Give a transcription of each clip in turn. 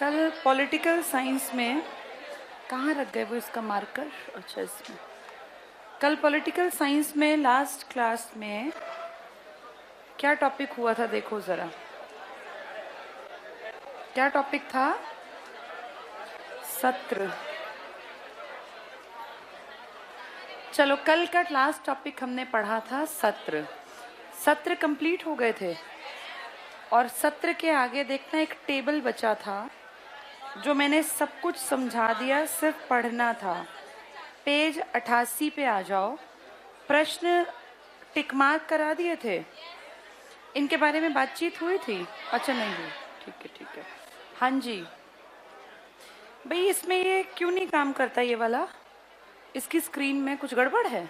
कल political science में कहाँ रख गए वो इसका मार्कर? अच्छा, इसमें। कल पॉलिटिकल साइंस में लास्ट क्लास में क्या टॉपिक हुआ था, देखो जरा। क्या टॉपिक था? सत्र। चलो, कल का लास्ट टॉपिक हमने पढ़ा था सत्र। सत्र कंप्लीट हो गए थे और सत्र के आगे देखना एक टेबल बचा था जो मैंने सब कुछ समझा दिया, सिर्फ पढ़ना था। पेज 88 पे आ जाओ। प्रश्न टिक मार्क करा दिए थे। इनके बारे में बातचीत हुई थी? अच्छा, नहीं हुई। ठीक है, ठीक है। हाँ जी भाई, इसमें ये क्यों नहीं काम करता ये वाला? इसकी स्क्रीन में कुछ गड़बड़ है?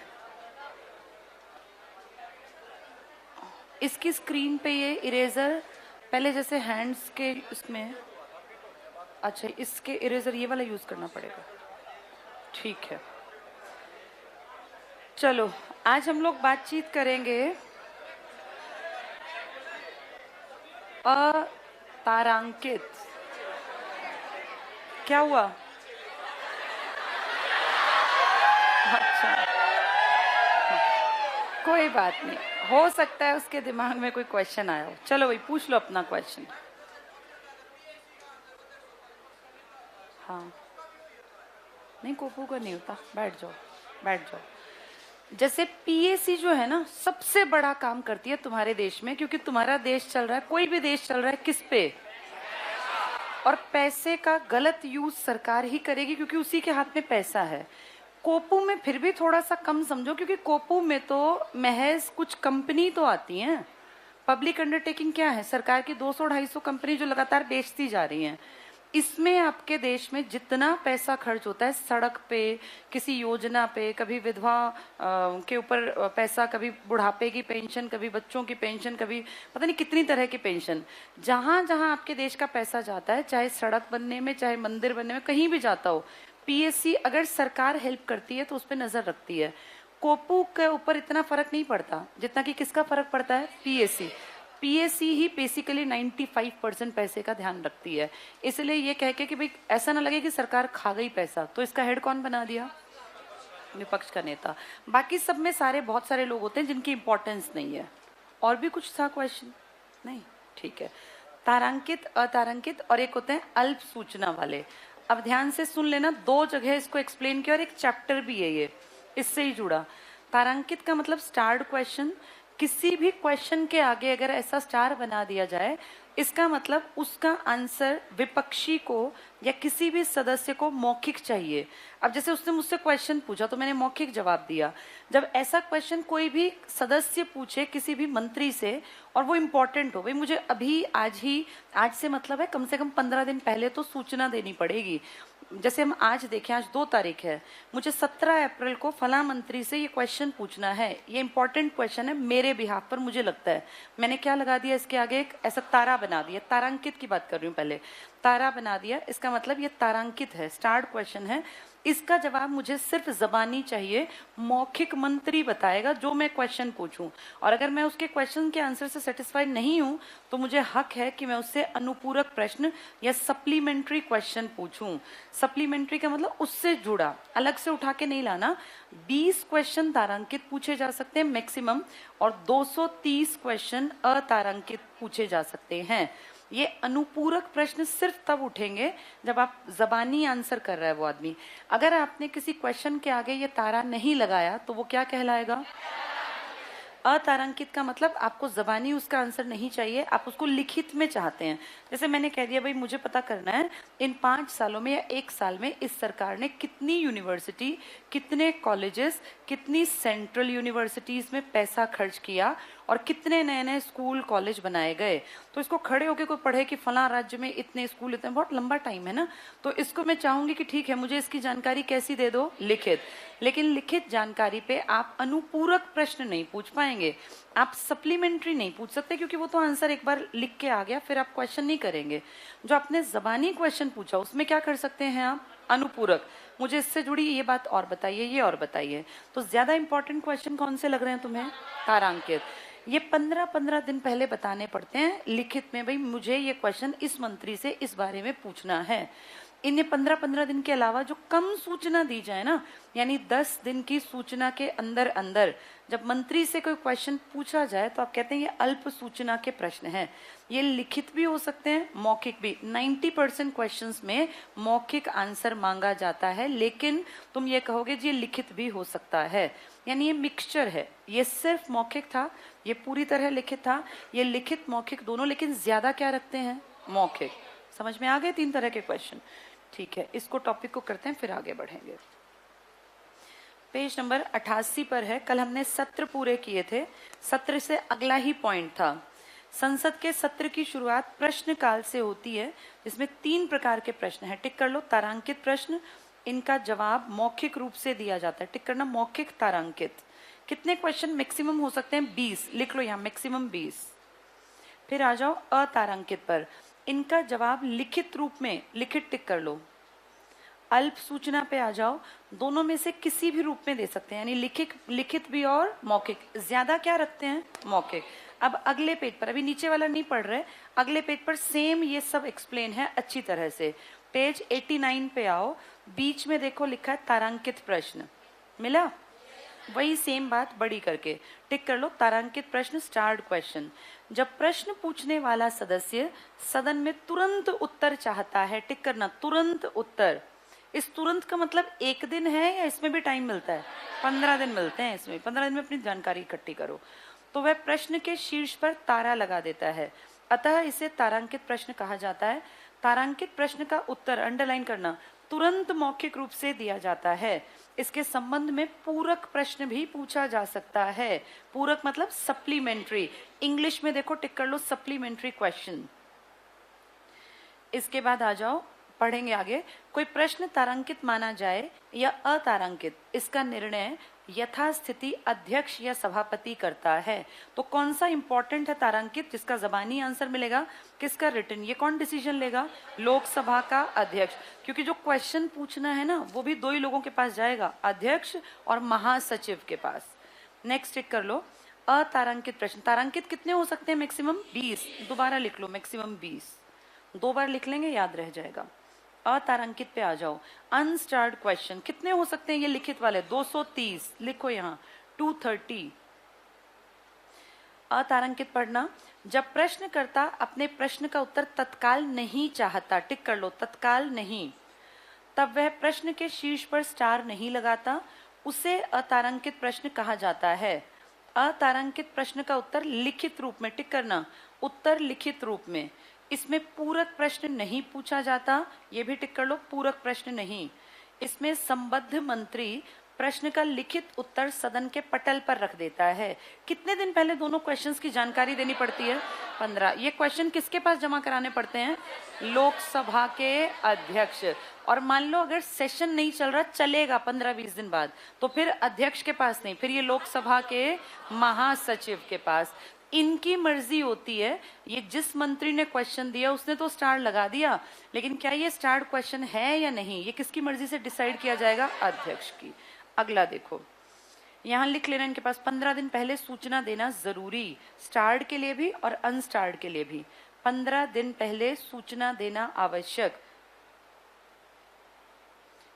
इसकी स्क्रीन पे ये इरेजर पहले जैसे हैंड्स के इसमें, अच्छा इसके इरेजर ये वाला यूज करना पड़ेगा। ठीक है, चलो आज हम लोग बातचीत करेंगे अतारांकित। क्या हुआ? अच्छा, कोई बात नहीं, हो सकता है उसके दिमाग में कोई क्वेश्चन आया हो। चलो भाई, पूछ लो अपना क्वेश्चन। हाँ, नहीं कोपू का नहीं होता, बैठ जाओ बैठ जाओ। जैसे पीएसी जो है ना, सबसे बड़ा काम करती है तुम्हारे देश में, क्योंकि तुम्हारा देश चल रहा है, कोई भी देश चल रहा है किस पे? और पैसे का गलत यूज सरकार ही करेगी, क्योंकि उसी के हाथ में पैसा है। कोपू में फिर भी थोड़ा सा कम समझो, क्योंकि कोपू में तो महज कुछ कंपनी तो आती हैं। पब्लिक अंडरटेकिंग क्या है? सरकार की 200-250 कंपनी जो लगातार बेचती जा रही हैं। इसमें आपके देश में जितना पैसा खर्च होता है सड़क पे, किसी योजना पे, कभी विधवा के ऊपर पैसा, कभी बुढ़ापे की पेंशन, कभी बच्चों की पेंशन, कभी पता नहीं कितनी तरह की पेंशन, जहां जहां आपके देश का पैसा जाता है, चाहे सड़क बनने में, चाहे मंदिर बनने में, कहीं भी जाता हो, पीएससी अगर सरकार हेल्प करती है तो उस पर नजर रखती है। कोपू के ऊपर इतना फर्क नहीं पड़ता जितना कि किसका फर्क पड़ता है? पीएससी। पीएससी ही बेसिकली 95% पैसे का ध्यान रखती है। इसलिए ये कह के कि भाई ऐसा ना लगे कि सरकार खा गई पैसा, तो इसका हेड कौन बना दिया? विपक्ष का नेता। बाकी सब में सारे बहुत सारे लोग होते हैं जिनकी इंपॉर्टेंस नहीं है। और भी कुछ था क्वेश्चन? नहीं, ठीक है। तारांकित, अतारांकित और एक होते हैं अल्प सूचना वाले। अब ध्यान से सुन लेना, 2 जगह इसको एक्सप्लेन किया और एक चैप्टर भी है ये, इससे ही जुड़ा। तारांकित का मतलब स्टार्ड क्वेश्चन। किसी भी क्वेश्चन के आगे अगर ऐसा स्टार बना दिया जाए, इसका मतलब उसका आंसर विपक्षी को या किसी भी सदस्य को मौखिक चाहिए। अब जैसे उसने मुझसे क्वेश्चन पूछा तो मैंने मौखिक जवाब दिया। जब ऐसा क्वेश्चन कोई भी सदस्य पूछे किसी भी मंत्री से और वो इम्पोर्टेंट हो, भाई मुझे अभी आज से मतलब है कम से कम 15 दिन पहले तो सूचना देनी पड़ेगी। जैसे हम आज देखें, आज 2 तारीख है, मुझे 17 अप्रैल को फला मंत्री से ये क्वेश्चन पूछना है, ये इंपॉर्टेंट क्वेश्चन है मेरे बिहाफ पर, मुझे लगता है। मैंने क्या लगा दिया इसके आगे? एक ऐसा तारा बना दिया। तारांकित की बात कर रही हूँ पहले, तारा बना दिया। इसका मतलब ये तारांकित है, स्टार्ट क्वेश्चन है। इसका जवाब मुझे सिर्फ जबानी चाहिए, मौखिक मंत्री बताएगा जो मैं क्वेश्चन पूछूं। और अगर मैं उसके क्वेश्चन के आंसर से सेटिस्फाइड नहीं हूं तो मुझे हक है कि मैं उससे अनुपूरक प्रश्न या सप्लीमेंट्री क्वेश्चन पूछूं। सप्लीमेंट्री का मतलब उससे जुड़ा, अलग से उठा के नहीं लाना। 20 क्वेश्चन तारांकित पूछे जा सकते हैं मैक्सिमम, और 230 क्वेश्चन अतारांकित पूछे जा सकते हैं। ये अनुपूरक प्रश्न सिर्फ तब उठेंगे जब आप जबानी आंसर कर रहा है वो आदमी। अगर आपने किसी क्वेश्चन के आगे ये तारा नहीं लगाया तो वो क्या कहलाएगा? अतारांकित का मतलब आपको जबानी उसका आंसर नहीं चाहिए, आप उसको लिखित में चाहते हैं। जैसे मैंने कह दिया, भाई मुझे पता करना है इन 5 सालों में या 1 साल में इस सरकार ने कितनी यूनिवर्सिटी, कितने कॉलेजेस, कितनी सेंट्रल यूनिवर्सिटीज में पैसा खर्च किया और कितने नए नए स्कूल कॉलेज बनाए गए। तो इसको खड़े होकर कोई पढ़े कि फला राज्य में इतने स्कूल, इतने, बहुत लंबा टाइम है ना। तो इसको मैं चाहूंगी कि ठीक है, मुझे इसकी जानकारी कैसी दे दो? लिखित। लेकिन लिखित जानकारी पे आप अनुपूरक प्रश्न नहीं पूछ पाएंगे, आप सप्लीमेंट्री नहीं पूछ सकते, क्योंकि वो तो आंसर एक बार लिख के आ गया, फिर आप क्वेश्चन नहीं करेंगे। जो आपने जबानी क्वेश्चन पूछा उसमें क्या कर सकते हैं आप? अनुपूरक। मुझे इससे जुड़ी ये बात और बताइए, ये और बताइए। तो ज्यादा इंपॉर्टेंट क्वेश्चन कौन से लग रहे हैं तुम्हें? तारांकित। ये 15-15 दिन पहले बताने पड़ते हैं लिखित में, भाई मुझे ये क्वेश्चन इस मंत्री से इस बारे में पूछना है। इन्हें 15-15 दिन के अलावा जो कम सूचना दी जाए ना, यानी 10 दिन की सूचना के अंदर अंदर जब मंत्री से कोई क्वेश्चन पूछा जाए तो आप कहते हैं ये अल्प सूचना के प्रश्न हैं। ये लिखित भी हो सकते हैं, मौखिक भी। 90% क्वेश्चंस में मौखिक आंसर मांगा जाता है, लेकिन तुम ये कहोगे जी ये लिखित भी हो सकता है, यानी ये मिक्सचर है। ये सिर्फ मौखिक था, ये पूरी तरह लिखित था, ये लिखित मौखिक दोनों, लेकिन ज्यादा क्या रखते हैं? मौखिक। समझ में आ गए 3 तरह के क्वेश्चन? ठीक है, इसको टॉपिक को करते हैं, फिर आगे बढ़ेंगे। पेज नंबर 88 पर है। कल हमने सत्र पूरे किए थे, सत्र से अगला ही पॉइंट था। संसद के सत्र की शुरुआत प्रश्न काल से होती है, जिसमें 3 प्रकार के प्रश्न हैं। टिक कर लो, तारांकित प्रश्न, इनका जवाब मौखिक रूप से दिया जाता है। टिक करना, मौखिक, तारांकित। कितने क्वेश्चन मैक्सिमम हो सकते हैं? 20। लिख लो यहाँ, मैक्सिमम 20। फिर आ जाओ अतारांकित पर, इनका जवाब लिखित रूप में, लिखित टिक कर लो। अल्प सूचना पे आ जाओ, दोनों में से किसी भी रूप में दे सकते हैं, यानी लिखित भी और मौखिक। ज्यादा क्या रखते हैं? मौखिक। अब अगले पेज पर, अभी नीचे वाला नहीं पढ़ रहे, अगले पेज पर सेम ये सब एक्सप्लेन है अच्छी तरह से। पेज 89 पे आओ, बीच में देखो लिखा है तारांकित प्रश्न, मिला? वही सेम बात बड़ी करके टिक कर लो, तारांकित प्रश्न, स्टार्ड क्वेश्चन। जब प्रश्न पूछने वाला सदस्य सदन में तुरंत उत्तर चाहता है, टिक करना, तुरंत उत्तर। इस तुरंत का मतलब 1 दिन है या इसमें भी टाइम मिलता है? 15 दिन मिलते हैं इसमें। 15 दिन में अपनी जानकारी इकट्ठी करो। तो वह प्रश्न के शीर्ष पर तारा लगा देता है, अतः इसे तारांकित प्रश्न कहा जाता है। तारांकित प्रश्न का उत्तर, अंडरलाइन करना, तुरंत मौखिक रूप से दिया जाता है। इसके संबंध में पूरक प्रश्न भी पूछा जा सकता है। पूरक मतलब सप्लीमेंट्री, इंग्लिश में देखो टिक कर लो, सप्लीमेंट्री क्वेश्चन। इसके बाद आ जाओ, पढ़ेंगे आगे। कोई प्रश्न तारांकित माना जाए या अतारांकित, इसका निर्णय यथास्थिति अध्यक्ष या सभापति करता है। तो कौन सा इंपॉर्टेंट है तारांकित? जिसका जबानी आंसर मिलेगा, किसका रिटन? ये कौन डिसीजन लेगा? लोकसभा का अध्यक्ष। क्योंकि जो क्वेश्चन पूछना है ना, वो भी 2 ही लोगों के पास जाएगा, अध्यक्ष और महासचिव के पास। नेक्स्ट टिक कर लो, अतारांकित प्रश्न। तारांकित कितने हो सकते हैं? मैक्सिमम 20। दोबारा लिख लो, मैक्सिमम 20। 2 बार लिख लेंगे, याद रह जाएगा। अतारांकित पे आ जाओ, अनस्टार्ड क्वेश्चन कितने हो सकते हैं? ये लिखित वाले 230, लिखो यहाँ 230। अतारांकित पढ़ना, जब प्रश्नकर्ता अपने प्रश्न का उत्तर तत्काल नहीं चाहता, टिक कर लो, तत्काल नहीं, तब वह प्रश्न के शीर्ष पर स्टार नहीं लगाता, उसे अतारांकित प्रश्न कहा जाता है। अतारांकित प्रश्न का उत्तर लिखित रूप में, टिक करना, उत्तर लिखित रूप में। इसमें पूरक प्रश्न नहीं पूछा जाता, ये भी टिक कर लो, पूरक प्रश्न नहीं। इसमें संबद्ध मंत्री प्रश्न का लिखित उत्तर सदन के पटल पर रख देता है। कितने दिन पहले दोनों क्वेश्चंस की जानकारी देनी पड़ती है? 15। ये क्वेश्चन किसके पास जमा कराने पड़ते हैं? लोकसभा के अध्यक्ष। और मान लो अगर सेशन नहीं चल रहा, चलेगा 15-20 दिन बाद, तो फिर अध्यक्ष के पास नहीं, फिर ये लोकसभा के महासचिव के पास। इनकी मर्जी होती है, ये जिस मंत्री ने क्वेश्चन दिया उसने तो स्टार लगा दिया, लेकिन क्या ये स्टार्ड क्वेश्चन है या नहीं, ये किसकी मर्जी से डिसाइड किया जाएगा? अध्यक्ष की। अगला देखो, यहाँ लिख लेना इनके पास, 15 दिन पहले सूचना देना जरूरी, स्टार्ड के लिए भी और अनस्टार्ड के लिए भी। 15 दिन पहले सूचना देना आवश्यक।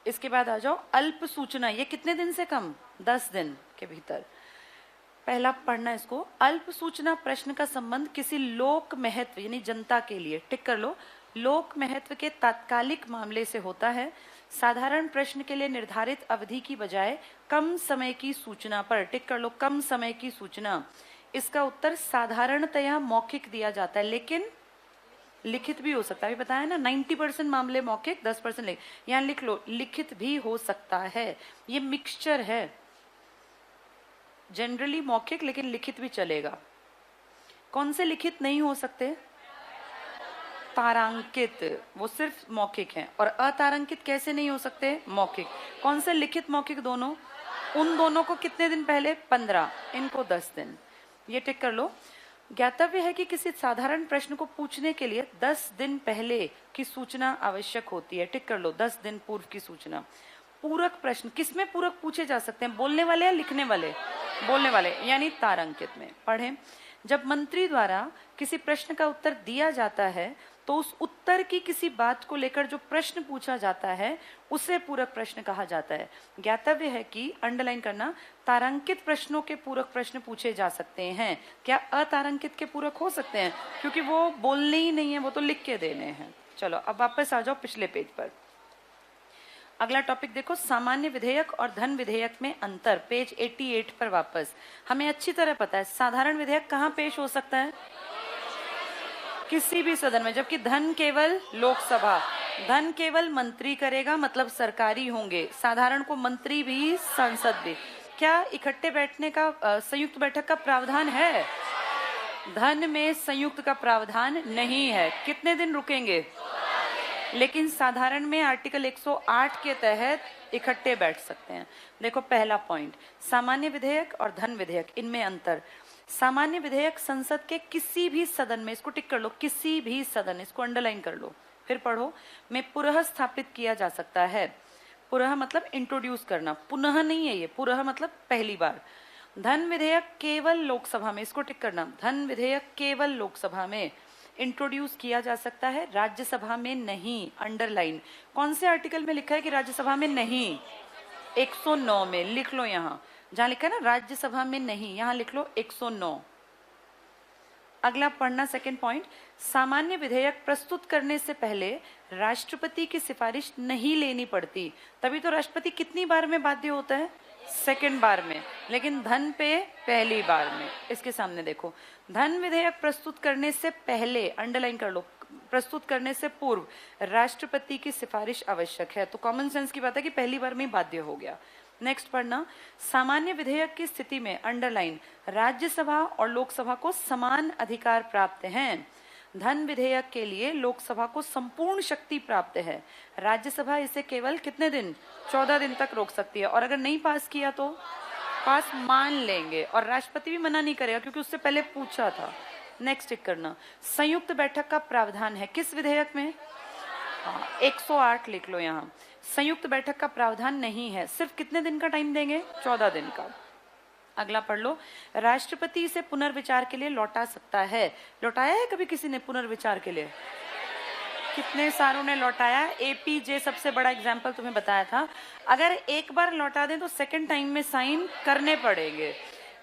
इसके बाद आ जाओ अल्प सूचना, ये कितने दिन से कम? 10 दिन के भीतर। पहला पढ़ना इसको, अल्प सूचना प्रश्न का संबंध किसी लोक महत्व यानी जनता के लिए, टिक कर लो, लोक महत्व के तात्कालिक मामले से होता है। साधारण प्रश्न के लिए निर्धारित अवधि की बजाय कम समय की सूचना पर, टिक कर लो, कम समय की सूचना। इसका उत्तर साधारणतया मौखिक दिया जाता है, लेकिन लिखित भी हो सकता है। अभी बताया ना 90% मामले मौखिक, 10% लिखित। यहाँ लिख लो, लिखित भी हो सकता है। ये मिक्सचर है, जनरली मौखिक लेकिन लिखित भी चलेगा। कौन से लिखित नहीं हो सकते? तारांकित, वो सिर्फ मौखिक हैं। और अतारांकित कैसे नहीं हो सकते? मौखिक। कौन से लिखित मौखिक दोनों? उन दोनों को कितने दिन पहले? 15, इनको 10 दिन। ये टिक कर लो। ज्ञातव्य है कि किसी साधारण प्रश्न को पूछने के लिए 10 दिन पहले की सूचना आवश्यक होती है, टिक कर लो, 10 दिन पूर्व की सूचना। पूरक प्रश्न, किसमें पूरक पूछे जा सकते हैं? बोलने वाले या लिखने वाले? बोलने वाले यानी तारांकित में पढ़ें। जब मंत्री द्वारा किसी प्रश्न का उत्तर दिया जाता है तो उस उत्तर की किसी बात को लेकर जो प्रश्न पूछा जाता है उसे पूरक प्रश्न कहा जाता है। ज्ञातव्य है कि अंडरलाइन करना, तारांकित प्रश्नों के पूरक प्रश्न पूछे जा सकते हैं। क्या अतारांकित के पूरक हो सकते हैं? क्योंकि वो बोलने ही नहीं है, वो तो लिख के देने हैं। चलो अब वापस आ जाओ पिछले पेज पर। अगला टॉपिक देखो, सामान्य विधेयक और धन विधेयक में अंतर। पेज 88 पर वापस। हमें अच्छी तरह पता है साधारण विधेयक कहाँ पेश हो सकता है? किसी भी सदन में, जबकि धन केवल लोकसभा। धन केवल मंत्री करेगा, मतलब सरकारी होंगे। साधारण को मंत्री भी, संसद भी। क्या इकट्ठे बैठने का संयुक्त बैठक का प्रावधान है? धन में संयुक्त का प्रावधान नहीं है। कितने दिन रुकेंगे? लेकिन साधारण में आर्टिकल 108 के तहत इकट्ठे बैठ सकते हैं। देखो पहला पॉइंट, सामान्य विधेयक और धन विधेयक, इनमें अंतर। सामान्य विधेयक संसद के किसी भी सदन में, इसको टिक कर लो, किसी भी सदन, इसको अंडरलाइन कर लो, फिर पढ़ो, में पुनः स्थापित किया जा सकता है। पुनः मतलब इंट्रोड्यूस करना, पुनः नहीं है ये, पुनः मतलब पहली बार। धन विधेयक केवल लोकसभा में, इसको टिक करना, धन विधेयक केवल लोकसभा में इंट्रोड्यूस किया जा सकता है, राज्यसभा में नहीं। अंडरलाइन। कौन से आर्टिकल में लिखा है कि राज्यसभा में नहीं? 109 में लिख लो। यहाँ जहां लिखा है ना राज्यसभा में नहीं, यहाँ लिख लो 109। अगला पढ़ना, सेकंड पॉइंट, सामान्य विधेयक प्रस्तुत करने से पहले राष्ट्रपति की सिफारिश नहीं लेनी पड़ती। तभी तो राष्ट्रपति कितनी बार में बाध्य होता है? सेकंड बार में। लेकिन धन पे पहली बार में। इसके सामने देखो, धन विधेयक प्रस्तुत करने से पहले, अंडरलाइन कर लो, प्रस्तुत करने से पूर्व राष्ट्रपति की सिफारिश आवश्यक है। तो कॉमन सेंस की बात है कि पहली बार में बाध्य हो गया। नेक्स्ट पढ़ना, सामान्य विधेयक की स्थिति में, अंडरलाइन, राज्यसभा और लोकसभा को समान अधिकार प्राप्त हैं। धन विधेयक के लिए लोकसभा को संपूर्ण शक्ति प्राप्त है। राज्यसभा इसे केवल कितने दिन? 14 दिन तक रोक सकती है, और अगर नहीं पास किया तो पास मान लेंगे, और राष्ट्रपति भी मना नहीं करेगा क्योंकि उससे पहले पूछा था। नेक्स्ट टिक करना, संयुक्त बैठक का प्रावधान है किस विधेयक में? 108 लिख लो। यहाँ संयुक्त बैठक का प्रावधान नहीं है। सिर्फ कितने दिन का टाइम देंगे? 14 दिन का। अगला पढ़ लो, राष्ट्रपति इसे पुनर्विचार के लिए लौटा सकता है। लौटाया है कभी किसी ने पुनर्विचार के लिए? कितने सारों ने लौटाया? एपीजे सबसे बड़ा एग्जाम्पल तुम्हें बताया था। अगर एक बार लौटा दें तो सेकंड टाइम में साइन करने पड़ेंगे।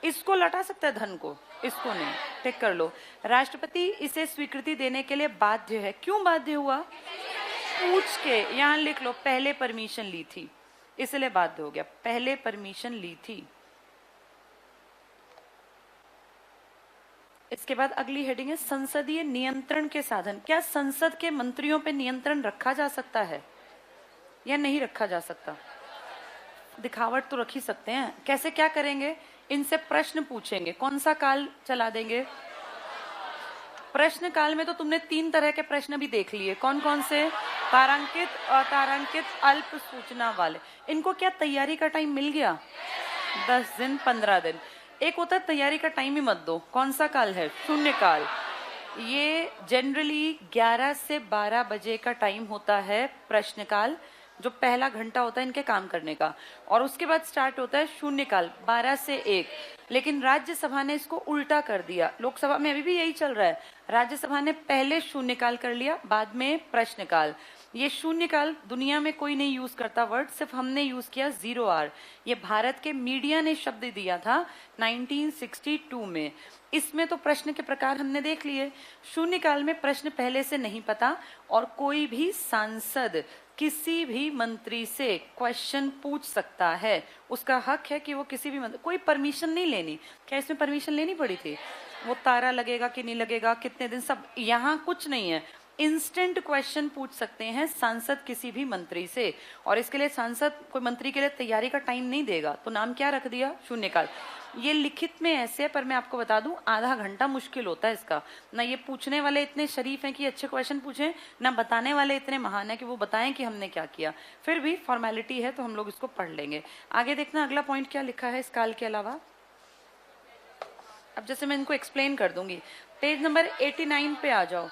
इसको लौटा सकता है धन को, इसको नहीं। टिक कर लो, राष्ट्रपति इसे स्वीकृति देने के लिए बाध्य है। क्यों बाध्य हुआ? पूछ के। यहाँ लिख लो, पहले परमिशन ली थी, इसलिए बाध्य हो गया। पहले परमिशन ली थी। इसके बाद अगली हेडिंग है संसदीय नियंत्रण के साधन। क्या संसद के मंत्रियों पे नियंत्रण रखा जा सकता है या नहीं रखा जा सकता? दिखावट तो रख ही सकते हैं। कैसे, क्या करेंगे? इनसे प्रश्न पूछेंगे। कौन सा काल चला देंगे? प्रश्न काल में तो तुमने 3 तरह के प्रश्न भी देख लिए। कौन कौन से? तारांकित, अतारांकित, अल्प सूचना वाले। इनको क्या तैयारी का टाइम मिल गया? 10 दिन, 15 दिन। एक होता है तैयारी का टाइम ही मत दो। कौन सा काल है? शून्य काल। ये जनरली 11 से 12 बजे का टाइम होता है प्रश्न काल, जो पहला घंटा होता है इनके काम करने का, और उसके बाद स्टार्ट होता है शून्य काल 12 से 1। लेकिन राज्यसभा ने इसको उल्टा कर दिया। लोकसभा में अभी भी यही चल रहा है। राज्यसभा ने पहले शून्य काल कर लिया, बाद में प्रश्न काल। ये शून्य काल दुनिया में कोई नहीं यूज करता वर्ड, सिर्फ हमने यूज किया 0R। ये भारत के मीडिया ने शब्द दिया था 1962 में। इसमें तो प्रश्न के प्रकार हमने देख लिए। शून्य काल में प्रश्न पहले से नहीं पता, और कोई भी सांसद किसी भी मंत्री से क्वेश्चन पूछ सकता है। उसका हक है कि वो किसी भी मंत्री, कोई परमिशन नहीं लेनी। क्या इसमें परमिशन लेनी पड़ी थी? वो तारा लगेगा कि नहीं लगेगा, कितने दिन, सब यहाँ कुछ नहीं है। इंस्टेंट क्वेश्चन पूछ सकते हैं सांसद किसी भी मंत्री से, और इसके लिए सांसद कोई मंत्री के लिए तैयारी का टाइम नहीं देगा। तो नाम क्या रख दिया? शून्यकाल। ये लिखित में ऐसे है, पर मैं आपको बता दूं आधा घंटा मुश्किल होता है इसका। ना ये पूछने वाले इतने शरीफ हैं कि अच्छे क्वेश्चन पूछें, ना बताने वाले इतने महान है कि वो बताएं कि हमने क्या किया। फिर भी फॉर्मेलिटी है तो हम लोग इसको पढ़ लेंगे। आगे देखना अगला पॉइंट क्या लिखा है इस काल के अलावा। अब जैसे मैं इनको एक्सप्लेन कर दूंगी। पेज नंबर 89 पे आ जाओ।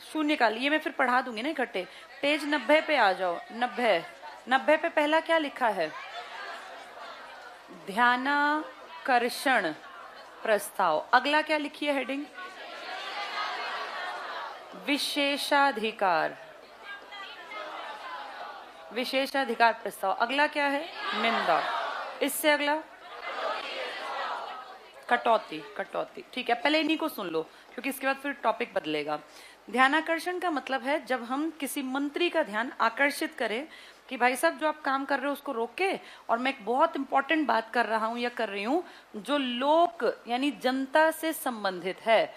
शून्यकाल ये मैं फिर पढ़ा दूंगी ना इकट्ठे। पेज 90 पे आ जाओ। 90 पे पहला क्या लिखा है? ध्यानाकर्षण प्रस्ताव। अगला क्या लिखिए हेडिंग? विशेषाधिकार, विशेषाधिकार प्रस्ताव। अगला क्या है? निंदा। इससे अगला कटौती, कटौती। ठीक है, पहले इन्हीं को सुन लो क्योंकि इसके बाद फिर टॉपिक बदलेगा। ध्यानाकर्षण का मतलब है जब हम किसी मंत्री का ध्यान आकर्षित करें कि भाई साहब जो आप काम कर रहे हो उसको रोक के, और मैं एक बहुत इंपॉर्टेंट बात कर रहा हूं या कर रही हूं जो लोक यानी जनता से संबंधित है,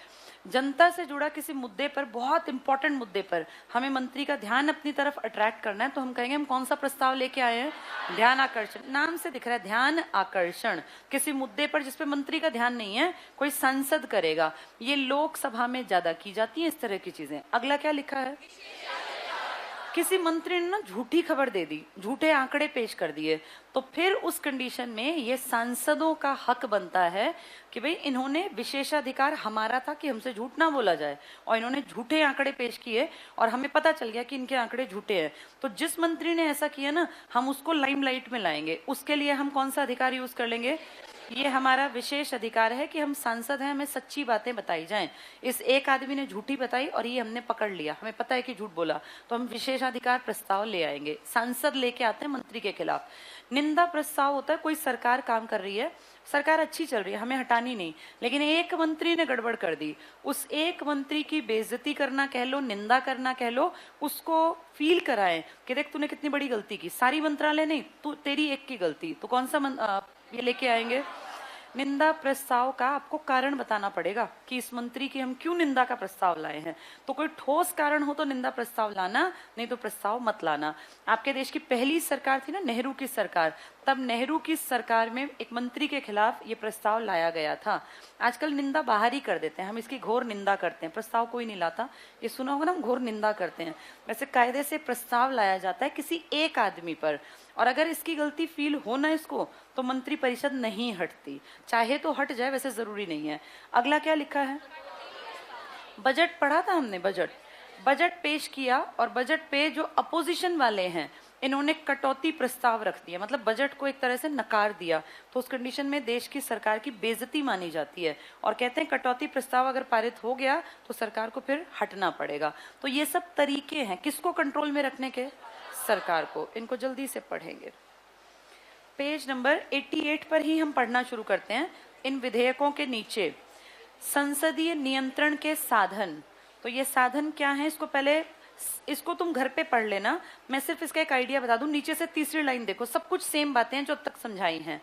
जनता से जुड़ा किसी मुद्दे पर, बहुत इंपॉर्टेंट मुद्दे पर हमें मंत्री का ध्यान अपनी तरफ अट्रैक्ट करना है, तो हम कहेंगे हम कौन सा प्रस्ताव लेके आए हैं? ध्यान आकर्षण। नाम से दिख रहा है ध्यान आकर्षण। किसी मुद्दे पर जिसपे मंत्री का ध्यान नहीं है, कोई सांसद करेगा। ये लोकसभा में ज्यादा की जाती है इस तरह की चीजें। अगला क्या लिखा है? किसी मंत्री ने ना झूठी खबर दे दी, झूठे आंकड़े पेश कर दिए, तो फिर उस कंडीशन में ये सांसदों का हक बनता है कि भाई इन्होंने विशेषाधिकार हमारा था कि हमसे झूठ ना बोला जाए, और इन्होंने झूठे आंकड़े पेश किए और हमें पता चल गया कि इनके आंकड़े झूठे हैं, तो जिस मंत्री ने ऐसा किया ना, हम उसको लाइमलाइट में लाएंगे। उसके लिए हम कौन सा अधिकार यूज कर लेंगे? ये हमारा विशेष अधिकार है कि हम सांसद हैं, हमें सच्ची बातें बताई जाएं। इस एक आदमी ने झूठी बताई और ये हमने पकड़ लिया, हमें पता है कि झूठ बोला, तो हम विशेषाधिकार प्रस्ताव ले आएंगे। सांसद लेके आते हैं मंत्री के खिलाफ। निंदा प्रस्ताव होता है कोई सरकार काम कर रही है, सरकार अच्छी चल रही है, हमें हटानी नहीं, लेकिन एक मंत्री ने गड़बड़ कर दी, उस एक मंत्री की बेइज्जती करना कह लो, निंदा करना कह लो, उसको फील कराएं कि देख तूने कितनी बड़ी गलती की, सारी मंत्रालय नहीं, तू तेरी एक की गलती, तो कौन सा ये लेके आएंगे? निंदा प्रस्ताव का आपको कारण बताना पड़ेगा कि इस मंत्री की हम क्यों निंदा का प्रस्ताव लाए हैं। तो कोई ठोस कारण हो तो निंदा प्रस्ताव लाना, नहीं तो प्रस्ताव मत लाना। आपके देश की पहली सरकार थी ना, नेहरू की सरकार, तब नेहरू की सरकार में एक मंत्री के खिलाफ ये प्रस्ताव लाया गया था। आजकल निंदा बाहर ही कर देते हैं, हम इसकी घोर निंदा करते हैं, प्रस्ताव कोई नहीं लाता। ये सुना होगा ना, हम घोर निंदा करते हैं। वैसे कायदे से प्रस्ताव लाया जाता है किसी एक आदमी पर, और अगर इसकी गलती फील हो ना इसको, तो मंत्री परिषद नहीं हटती, चाहे तो हट जाए, वैसे जरूरी नहीं है। अगला क्या लिखा है? बजट पढ़ा था हमने, बजट पेश किया, और बजट पे जो अपोजिशन वाले हैं इन्होंने कटौती प्रस्ताव रख दिया, मतलब बजट को एक तरह से नकार दिया, तो उस कंडीशन में देश की सरकार की बेइज्जती मानी जाती है, और कहते हैं कटौती प्रस्ताव अगर पारित हो गया तो सरकार को फिर हटना पड़ेगा। तो ये सब तरीके हैं किसको कंट्रोल में रखने के? सरकार को। इनको जल्दी से पढ़ेंगे। पेज नंबर 88 पर ही हम पढ़ना शुरू करते हैं। इन विधेयकों के नीचे संसदीय नियंत्रण के साधन, तो ये साधन क्या है, इसको तुम घर पे पढ़ लेना, मैं सिर्फ इसका एक आइडिया बता दूं। नीचे से तीसरी लाइन देखो, सब कुछ सेम बातें हैं जो अब तक समझाई हैं।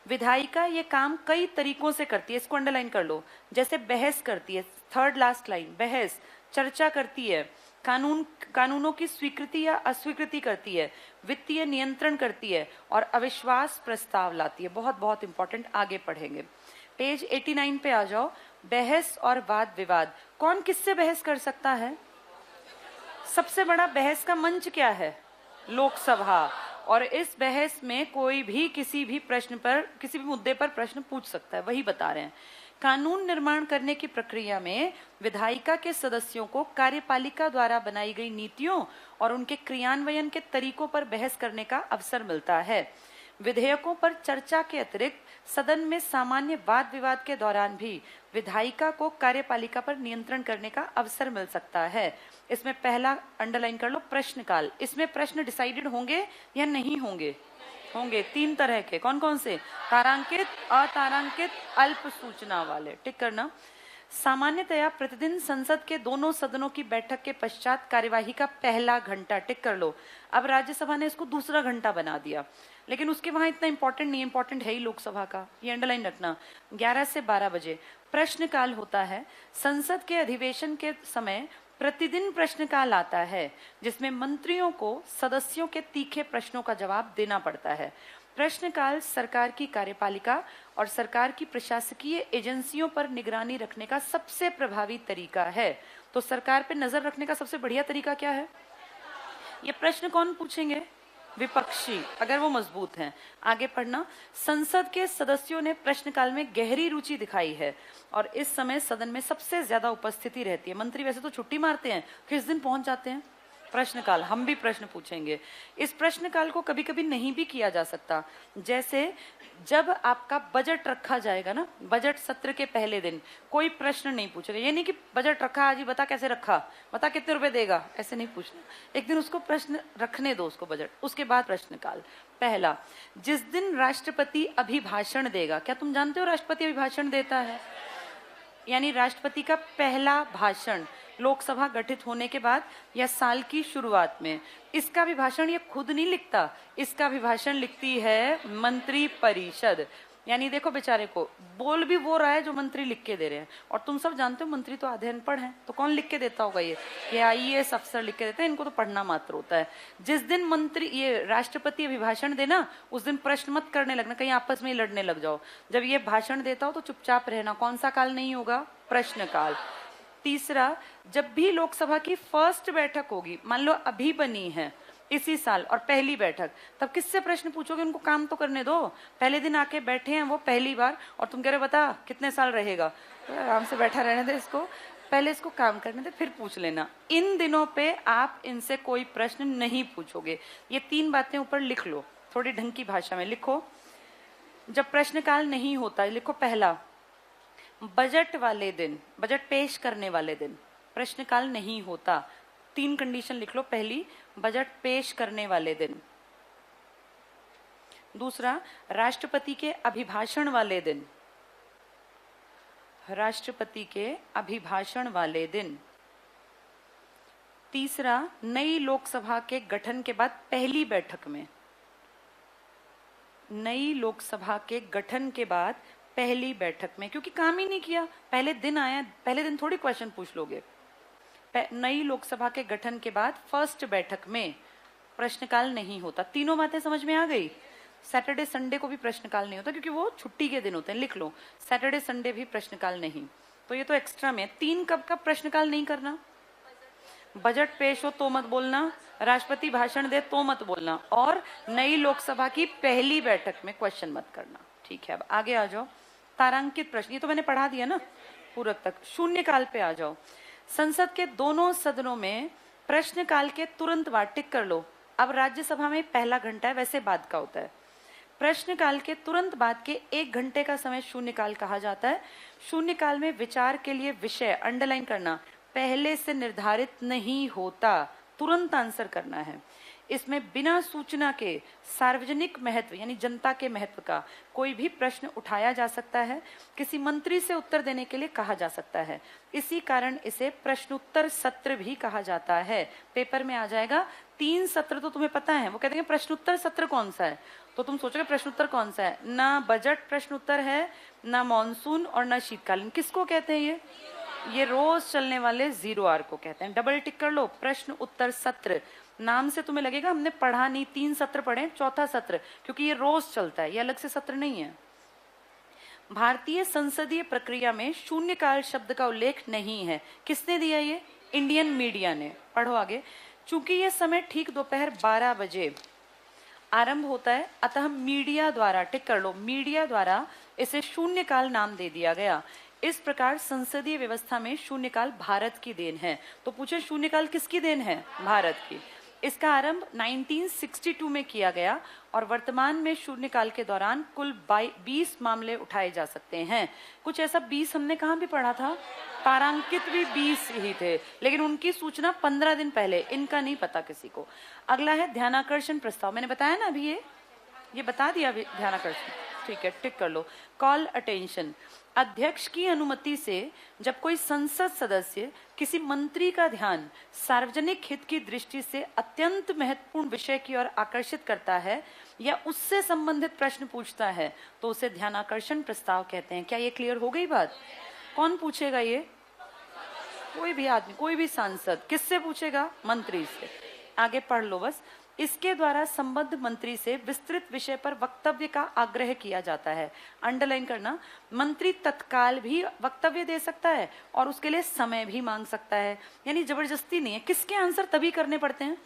विधायिका ये काम कई तरीकों से करती है, इसको अंडरलाइन कर लो। जैसे बहस करती है, थर्ड लास्ट लाइन, बहस, चर्चा करती है, कानूनों की स्वीकृति या अस्वीकृति करती है, वित्तीय नियंत्रण करती है, और अविश्वास प्रस्ताव लाती है। बहुत बहुत इंपॉर्टेंट, आगे पढ़ेंगे। पेज 89 पे आ जाओ। बहस और वाद विवाद, कौन किससे बहस कर सकता है? सबसे बड़ा बहस का मंच क्या है? लोकसभा। और इस बहस में कोई भी किसी भी प्रश्न पर, किसी भी मुद्दे पर प्रश्न पूछ सकता है, वही बता रहे हैं। कानून निर्माण करने की प्रक्रिया में विधायिका के सदस्यों को कार्यपालिका द्वारा बनाई गई नीतियों और उनके क्रियान्वयन के तरीकों पर बहस करने का अवसर मिलता है। विधेयकों पर चर्चा के अतिरिक्त सदन में सामान्य वाद विवाद के दौरान भी विधायिका को कार्यपालिका पर नियंत्रण करने का अवसर मिल सकता है। इसमें पहला अंडरलाइन कर लो, प्रश्नकाल। इसमें प्रश्न डिसाइडेड होंगे या नहीं होंगे? होंगे। 3 तरह के, कौन कौन से? तारांकित, अतारांकित, अल्प सूचना वाले। टिक करना। सामान्यतया प्रतिदिन संसद के दोनों सदनों की बैठक के पश्चात कार्यवाही का पहला घंटा, टिक कर लो। अब राज्यसभा ने इसको दूसरा घंटा बना दिया, लेकिन उसके वहां इतना इंपॉर्टेंट नहीं, इंपॉर्टेंट है ही लोकसभा का, ये अंडरलाइन रखना। 11 से 12 बजे प्रश्नकाल होता है। संसद के अधिवेशन के समय प्रतिदिन प्रश्नकाल आता है, जिसमें मंत्रियों को सदस्यों के तीखे प्रश्नों का जवाब देना पड़ता है। प्रश्नकाल सरकार की कार्यपालिका और सरकार की प्रशासकीय एजेंसियों पर निगरानी रखने का सबसे प्रभावी तरीका है। तो सरकार पे नजर रखने का सबसे बढ़िया तरीका क्या है? ये प्रश्न कौन पूछेंगे? विपक्षी, अगर वो मजबूत हैं। आगे पढ़ना। संसद के सदस्यों ने प्रश्नकाल में गहरी रुचि दिखाई है और इस समय सदन में सबसे ज्यादा उपस्थिति रहती है। मंत्री वैसे तो छुट्टी मारते हैं, किस दिन पहुंच जाते हैं? प्रश्नकाल, हम भी प्रश्न पूछेंगे। इस प्रश्नकाल को कभी कभी नहीं भी किया जा सकता, जैसे जब आपका बजट रखा जाएगा ना, बजट सत्र के पहले दिन कोई प्रश्न नहीं पूछेगा। ये नहीं कि बजट रखा आज ही बता कैसे रखा, बता कितने रुपए देगा, ऐसे नहीं पूछना। एक दिन उसको प्रश्न रखने दो, उसको बजट, उसके बाद प्रश्नकाल। पहला, जिस दिन राष्ट्रपति अभिभाषण देगा, क्या तुम जानते हो राष्ट्रपति अभिभाषण देता है? यानी राष्ट्रपति का पहला भाषण लोकसभा गठित होने के बाद या साल की शुरुआत में। इसका अभिभाषण ये खुद नहीं लिखता, इसका अभिभाषण लिखती है मंत्री परिषद। यानी देखो बेचारे को बोल भी वो रहा है जो मंत्री लिख के दे रहे हैं। और तुम सब जानते हो मंत्री तो आधे अनपढ़ हैं, तो कौन लिख के देता होगा? ये आईएएस अफसर लिख के देते हैं, इनको तो पढ़ना मात्र होता है। जिस दिन मंत्री ये राष्ट्रपति अभिभाषण देना, उस दिन प्रश्न मत करने लगना, कहीं आपस में ही लड़ने लग जाओ। जब ये भाषण देता हो तो चुपचाप रहना। कौन सा काल नहीं होगा? प्रश्नकाल। तीसरा, जब भी लोकसभा की फर्स्ट बैठक होगी, मान लो अभी बनी है इसी साल और पहली बैठक, तब किससे प्रश्न पूछोगे? उनको काम तो करने दो। पहले दिन आके बैठे हैं वो पहली बार और तुम कह रहे बता कितने साल रहेगा, तो आराम से बैठा रहने दे इसको, पहले इसको काम करने दे, फिर पूछ लेना। इन दिनों पे आप इनसे कोई प्रश्न नहीं पूछोगे। ये 3 बातें ऊपर लिख लो, थोड़ी ढंग की भाषा में लिखो। जब प्रश्नकाल नहीं होता, लिखो पहला, बजट वाले दिन, बजट पेश करने वाले दिन प्रश्नकाल नहीं होता। 3 कंडीशन लिख लो। पहली, बजट पेश करने वाले दिन। दूसरा, राष्ट्रपति के अभिभाषण वाले दिन, राष्ट्रपति के अभिभाषण वाले दिन। तीसरा, नई लोकसभा के गठन के बाद पहली बैठक में, नई लोकसभा के गठन के बाद पहली बैठक में, क्योंकि काम ही नहीं किया, पहले दिन आया, पहले दिन थोड़ी क्वेश्चन पूछ लोगे। नई लोकसभा के गठन के बाद फर्स्ट बैठक में प्रश्नकाल नहीं होता। तीनों बातें समझ में आ गई? सैटरडे संडे को भी प्रश्नकाल नहीं होता क्योंकि वो छुट्टी के दिन होते हैं, लिख लो। सैटरडे संडे भी प्रश्नकाल नहीं। तो ये तो एक्स्ट्रा में। 3 कब कब प्रश्नकाल नहीं करना? बजट पेश हो तो मत बोलना, राष्ट्रपति भाषण दे तो मत बोलना, और नई लोकसभा की पहली बैठक में क्वेश्चन मत करना। ठीक है, अब आगे आ जाओ। तारांकित प्रश्न, ये तो मैंने पढ़ा दिया ना पूरक तक। शून्यकाल पे आ जाओ। संसद के दोनों सदनों में प्रश्नकाल के तुरंत बाद टिक कर लो। अब राज्यसभा में पहला घंटा है, वैसे बाद का होता है। प्रश्नकाल के तुरंत बाद के 1 घंटे का समय शून्यकाल कहा जाता है। शून्यकाल में विचार के लिए विषय, अंडरलाइन करना, पहले से निर्धारित नहीं होता, तुरंत आंसर करना है। इसमें बिना सूचना के सार्वजनिक महत्व यानी जनता के महत्व का कोई भी प्रश्न उठाया जा सकता है, किसी मंत्री से उत्तर देने के लिए कहा जा सकता है। इसी कारण इसे प्रश्नोत्तर सत्र भी कहा जाता है। पेपर में आ जाएगा। 3 सत्र तो तुम्हें पता है, वो कहते हैं प्रश्नोत्तर सत्र कौन सा है, तो तुम सोचोगे प्रश्नोत्तर कौन सा है? ना बजट प्रश्नोत्तर है, ना मानसून और ना शीतकालीन। किसको कहते हैं? ये रोज चलने वाले 0 आर को कहते हैं। डबल टिक कर लो, प्रश्न उत्तर सत्र। नाम से तुम्हें लगेगा हमने पढ़ा नहीं, 3 सत्र पढ़े, 4था सत्र, क्योंकि ये रोज चलता है, ये अलग से सत्र नहीं है। भारतीय संसदीय प्रक्रिया में शून्यकाल शब्द का उल्लेख नहीं है। किसने दिया ये? इंडियन मीडिया ने। पढ़ो आगे। चूंकि ये समय ठीक दोपहर 12 बजे आरंभ होता है, अतः मीडिया द्वारा, टिक कर लो, मीडिया द्वारा इसे शून्यकाल नाम दे दिया गया। इस प्रकार संसदीय व्यवस्था में शून्यकाल भारत की देन है। तो पूछे शून्यकाल किसकी देन है? भारत की। इसका आरंभ 1962 में किया गया और वर्तमान में शून्यकाल के दौरान कुल 20 मामले उठाए जा सकते हैं। कुछ ऐसा 20 हमने कहाँ भी पढ़ा था, तारांकित भी 20 ही थे, लेकिन उनकी सूचना 15 दिन पहले, इनका नहीं पता किसी को। अगला है ध्यानाकर्षण प्रस्ताव। मैंने बताया ना अभी, ये बता दिया ध्यानाकर्षण। ठीक है, टिक कर लो। कॉल अटेंशन, अध्यक्ष की अनुमति से जब कोई संसद सदस्य किसी मंत्री का ध्यान सार्वजनिक हित की दृष्टि से अत्यंत महत्वपूर्ण विषय की ओर आकर्षित करता है या उससे संबंधित प्रश्न पूछता है, तो उसे ध्यानाकर्षण प्रस्ताव कहते हैं। क्या ये क्लियर हो गई बात? कौन पूछेगा ये? कोई भी आदमी, कोई भी सांसद। किससे पूछेगा? मंत्री से। आगे पढ़ लो बस। इसके द्वारा संबद्ध मंत्री से विस्तृत विषय पर वक्तव्य का आग्रह किया जाता है। अंडरलाइन करना, मंत्री तत्काल भी वक्तव्य दे सकता है और उसके लिए समय भी मांग सकता है, यानी जबरदस्ती नहीं है। किसके आंसर तभी करने पड़ते हैं?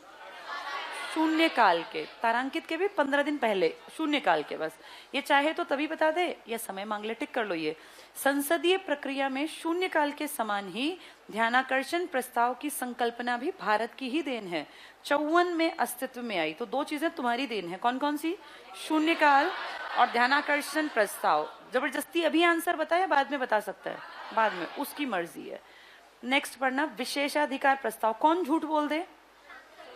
शून्य काल के, तारांकित के भी 15 दिन पहले, शून्य काल के बस। ये चाहे तो तभी बता दे या समय मांग ले, टिक कर लो। ये संसदीय प्रक्रिया में शून्य काल के समान ही ध्यानाकर्षण प्रस्ताव की संकल्पना भी भारत की ही देन है। 54 में अस्तित्व में आई। तो दो चीजें तुम्हारी देन है, कौन कौन सी? शून्य काल और ध्यानाकर्षण प्रस्ताव। जबरदस्ती अभी आंसर बताया, बाद में बता सकता है, बाद में उसकी मर्जी है। नेक्स्ट पढ़ना, विशेषाधिकार प्रस्ताव। कौन झूठ बोल दे?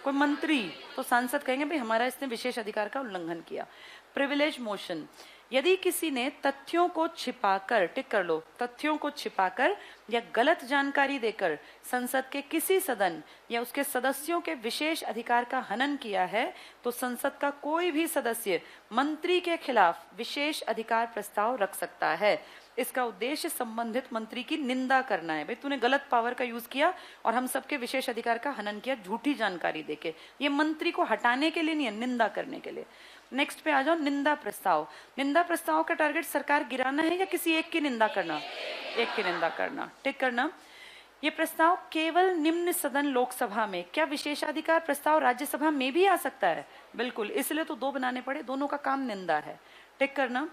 कोई मंत्री, तो सांसद कहेंगे भाई हमारा इसने विशेष अधिकार का उल्लंघन किया। प्रिविलेज मोशन, यदि किसी ने तथ्यों को छिपाकर, टिक कर लो, तथ्यों को छिपाकर या गलत जानकारी देकर संसद के किसी सदन या उसके सदस्यों के विशेष अधिकार का हनन किया है तो संसद का कोई भी सदस्य मंत्री के खिलाफ विशेष अधिकार प्रस्ताव रख सकता है। इसका उद्देश्य संबंधित मंत्री की निंदा करना है। भाई तूने गलत पावर का यूज किया और हम सबके विशेष अधिकार का हनन किया झूठी जानकारी देके। ये मंत्री को हटाने के लिए नहीं है, निंदा करने के लिए। नेक्स्ट पे आ जाओ, निंदा प्रस्ताव। निंदा प्रस्ताव का टारगेट सरकार गिराना है या किसी एक की निंदा करना? एक की निंदा करना, टिक करना। ये प्रस्ताव केवल निम्न सदन लोकसभा में, क्या विशेषाधिकार प्रस्ताव राज्यसभा में भी आ सकता है? बिल्कुल, इसलिए तो दो बनाने पड़े, दोनों का काम निंदा है, टिक करना।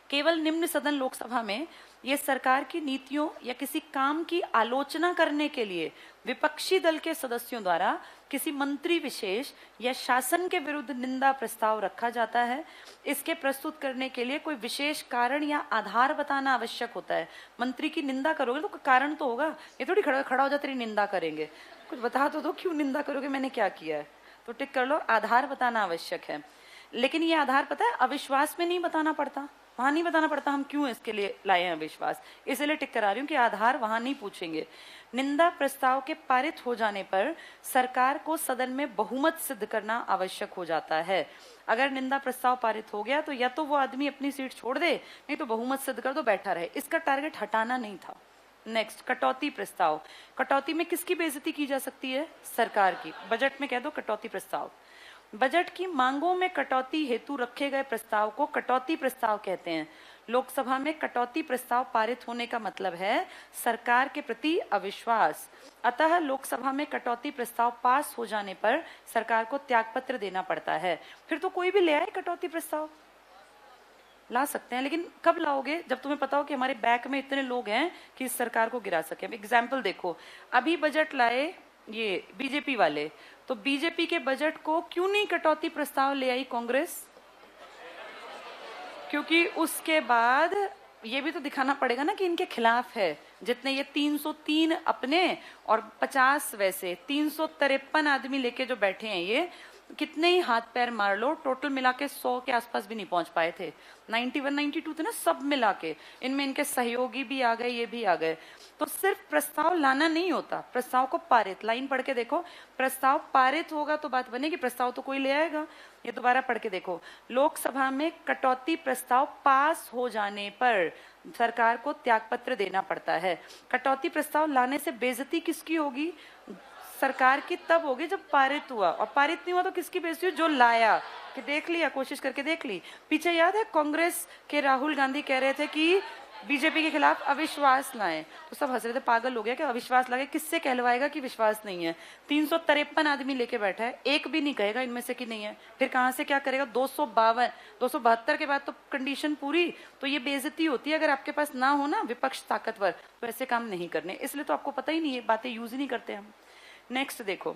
केवल निम्न सदन लोकसभा में ये सरकार की नीतियों या किसी काम की आलोचना करने के लिए विपक्षी दल के सदस्यों द्वारा किसी मंत्री विशेष या शासन के विरुद्ध निंदा प्रस्ताव रखा जाता है। इसके प्रस्तुत करने के लिए कोई विशेष कारण या आधार बताना आवश्यक होता है। मंत्री की निंदा करोगे तो कारण तो होगा, ये थोड़ी खड़ा हो जा तेरी निंदा करेंगे, कुछ बता तो दो क्यों निंदा करोगे, मैंने क्या किया है। तो टिक कर लो, आधार बताना आवश्यक है। लेकिन ये आधार पता है अविश्वास में नहीं बताना पड़ता, वहां नहीं बताना पड़ता हम क्यों इसके लिए लाए हैं अविश्वास, इसलिए टिक करा रही हूँ कि आधार वहां नहीं पूछेंगे। निंदा प्रस्ताव के पारित हो जाने पर सरकार को सदन में बहुमत सिद्ध करना आवश्यक हो जाता है। अगर निंदा प्रस्ताव पारित हो गया तो या तो वो आदमी अपनी सीट छोड़ दे, नहीं तो बहुमत सिद्ध कर दो, बैठा रहे। इसका टारगेट हटाना नहीं था। नेक्स्ट, कटौती प्रस्ताव। कटौती में किसकी बेइज्जती की जा सकती है? सरकार की। बजट में कह दो कटौती प्रस्ताव। बजट की मांगों में कटौती हेतु रखे गए प्रस्ताव को कटौती प्रस्ताव कहते हैं। लोकसभा में कटौती प्रस्ताव पारित होने का मतलब है सरकार के प्रति अविश्वास। अतः लोकसभा में कटौती प्रस्ताव पास हो जाने पर सरकार को त्यागपत्र देना पड़ता है। फिर तो कोई भी ले आए कटौती प्रस्ताव, ला सकते हैं, लेकिन कब लाओगे? जब तुम्हें पता हो कि हमारे बैक में इतने लोग हैं कि इस सरकार को गिरा सके। एग्जाम्पल देखो, अभी बजट लाए ये बीजेपी वाले, तो बीजेपी के बजट को क्यों नहीं कटौती प्रस्ताव ले आई कांग्रेस? क्योंकि उसके बाद ये भी तो दिखाना पड़ेगा ना कि इनके खिलाफ है। जितने ये 303 अपने और 50 वैसे 353 आदमी लेके जो बैठे हैं, ये कितने ही हाथ पैर मार लो, टोटल मिला के 100 के आसपास भी नहीं पहुंच पाए थे। 91 92 थे ना सब मिला के, इनमें इनके सहयोगी भी आ गए, ये भी आ गए। तो सिर्फ प्रस्ताव लाना नहीं होता, प्रस्ताव को पारित, लाइन पढ़ के देखो, प्रस्ताव पारित होगा तो बात बनेगी, प्रस्ताव तो कोई ले आएगा। ये दोबारा पढ़ के देखो, लोकसभा में कटौती प्रस्ताव पास हो जाने पर सरकार को त्यागपत्र देना पड़ता है। कटौती प्रस्ताव लाने से बेइज्जती किसकी होगी? सरकार की तब होगी जब पारित हुआ, और पारित नहीं हुआ तो किसकी बेइज्जती हुई? जो लाया, कि देख लिया, कोशिश करके देख ली। पीछे याद है कांग्रेस के राहुल गांधी कह रहे थे कि बीजेपी के खिलाफ अविश्वास लाएं, तो सब हंस रहे थे, पागल हो गया कि अविश्वास लागे, किससे कहलवाएगा कि विश्वास नहीं है? 353 आदमी लेके बैठा है, एक भी नहीं कहेगा इनमें से कि नहीं है, फिर कहां से क्या करेगा? 272 के बाद तो कंडीशन पूरी, तो ये बेइज्जती होती है। अगर आपके पास ना हो ना विपक्ष ताकतवर, तो ऐसे काम नहीं करने, इसलिए तो आपको पता ही नहीं है, बातें यूज ही नहीं करते हम। नेक्स्ट देखो,